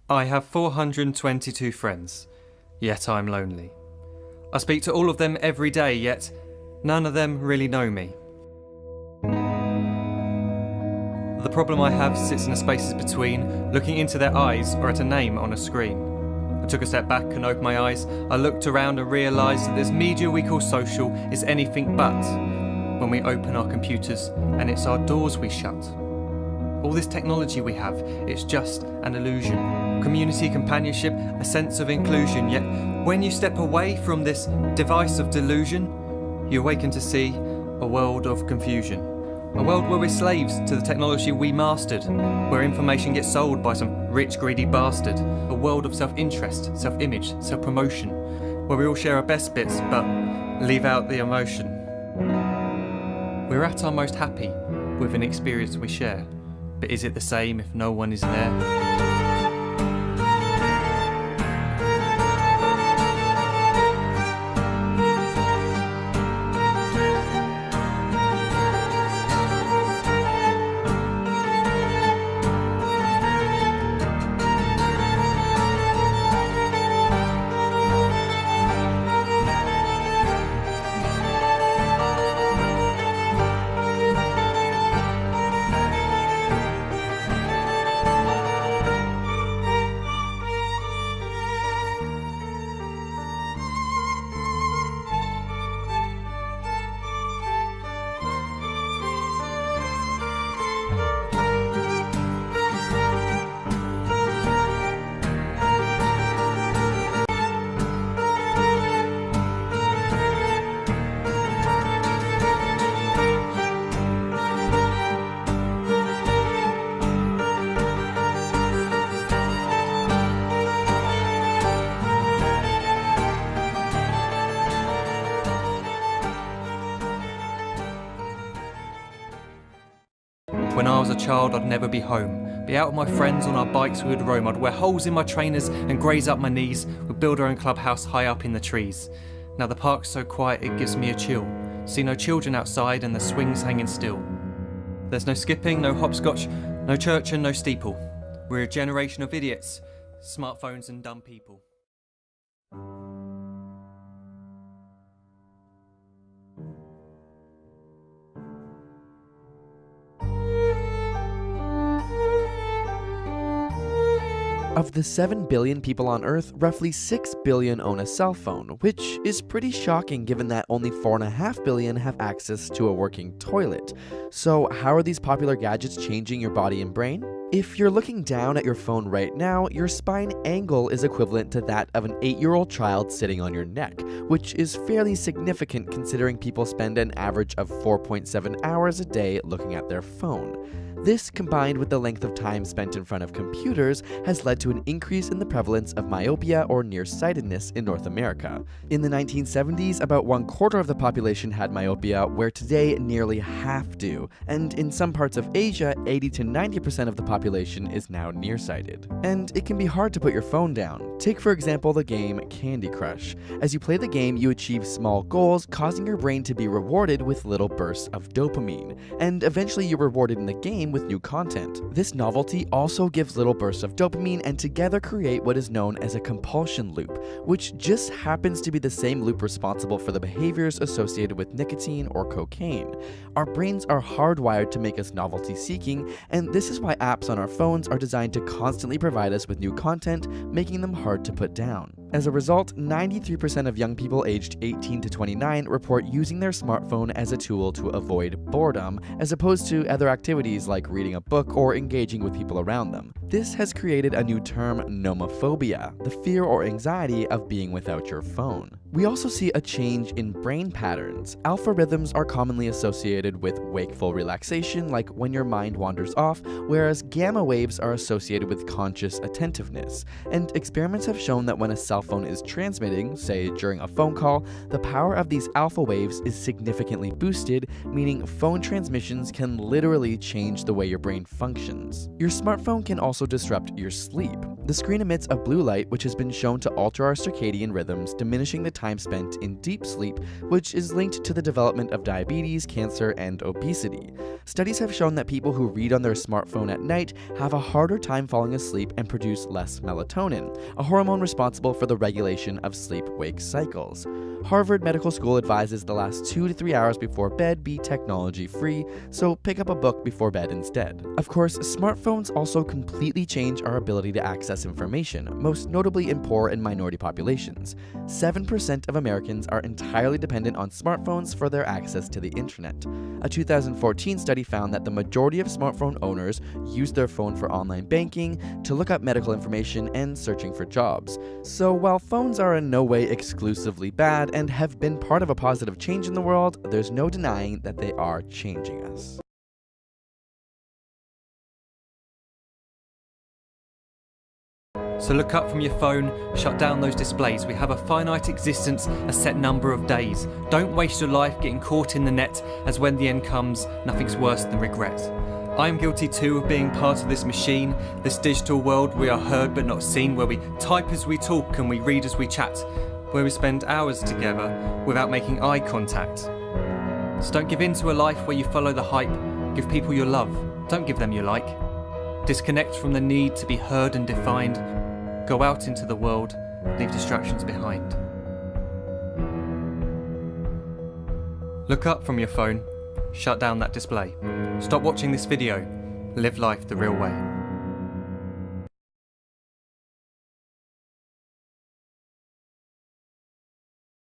I have 422 friends, yet I'm lonely. I speak to all of them every day, yet none of them really know me. The problem I have sits in the spaces between looking into their eyes or at a name on a screen. I took a step back and opened my eyes. I looked around and realised that this media we call social is anything but when we open our computers and it's our doors we shut. All this technology we have, it's just an illusion. Community, companionship, a sense of inclusion. Yet when you step away from this device of delusion, you awaken to see a world of confusion. A world where we're slaves to the technology we mastered, where information gets sold by some rich, greedy bastard. A world of self-interest, self-image, self-promotion, where we all share our best bits but leave out the emotion. We're at our most happy with an experience we share. But is it the same if no one is there? When I was a child, I'd never be home. Be out with my friends on our bikes, we would roam. I'd wear holes in my trainers and graze up my knees. We'd build our own clubhouse high up in the trees. Now the park's so quiet it gives me a chill. See no children outside and the swings hanging still. There's no skipping, no hopscotch, no church and no steeple. We're a generation of idiots, smartphones and dumb people. Of the 7 billion people on Earth, roughly 6 billion own a cell phone, which is pretty shocking given that only 4.5 billion have access to a working toilet. So how are these popular gadgets changing your body and brain? If you're looking down at your phone right now, your spine angle is equivalent to that of an 8-year-old child sitting on your neck, which is fairly significant considering people spend an average of 4.7 hours a day looking at their phone. This, combined with the length of time spent in front of computers, has led to an increase in the prevalence of myopia or nearsightedness in North America. In the 1970s, about 1/4 of the population had myopia, where today nearly half do, and in some parts of Asia, 80 to 90% of the population is now nearsighted. And it can be hard to put your phone down. Take for example the game Candy Crush. As you play the game, you achieve small goals, causing your brain to be rewarded with little bursts of dopamine, and eventually you're rewarded in the game with new content. This novelty also gives little bursts of dopamine and together create what is known as a compulsion loop, which just happens to be the same loop responsible for the behaviors associated with nicotine or cocaine. Our brains are hardwired to make us novelty seeking, and this is why apps on our phones are designed to constantly provide us with new content, making them hard to put down. As a result, 93% of young people aged 18 to 29 report using their smartphone as a tool to avoid boredom, as opposed to other activities like reading a book or engaging with people around them. This has created a new term, nomophobia, the fear or anxiety of being without your phone. We also see a change in brain patterns. Alpha rhythms are commonly associated with wakeful relaxation, like when your mind wanders off, whereas gamma waves are associated with conscious attentiveness. And experiments have shown that when a cell phone is transmitting, say during a phone call, the power of these alpha waves is significantly boosted, meaning phone transmissions can literally change the way your brain functions. Your smartphone can also disrupt your sleep. The screen emits a blue light which has been shown to alter our circadian rhythms, diminishing the time spent in deep sleep, which is linked to the development of diabetes, cancer, and obesity. Studies have shown that people who read on their smartphone at night have a harder time falling asleep and produce less melatonin, a hormone responsible for the regulation of sleep-wake cycles. Harvard Medical School advises the last 2 to 3 hours before bed be technology-free, so pick up a book before bed instead. Of course, smartphones also completely change our ability to access information, most notably in poor and minority populations. 7% of Americans are entirely dependent on smartphones for their access to the internet. A 2014 study found that the majority of smartphone owners use their phone for online banking, to look up medical information, and searching for jobs. So while phones are in no way exclusively bad and have been part of a positive change in the world, there's no denying that they are changing us. So look up from your phone, shut down those displays. We have a finite existence, a set number of days. Don't waste your life getting caught in the net, as when the end comes, nothing's worse than regret. I am guilty too of being part of this machine, this digital world we are heard but not seen, where we type as we talk and we read as we chat, where we spend hours together without making eye contact. So don't give in to a life where you follow the hype. Give people your love, don't give them your like. Disconnect from the need to be heard and defined. Go out into the world, leave distractions behind. Look up from your phone, shut down that display. Stop watching this video, live life the real way.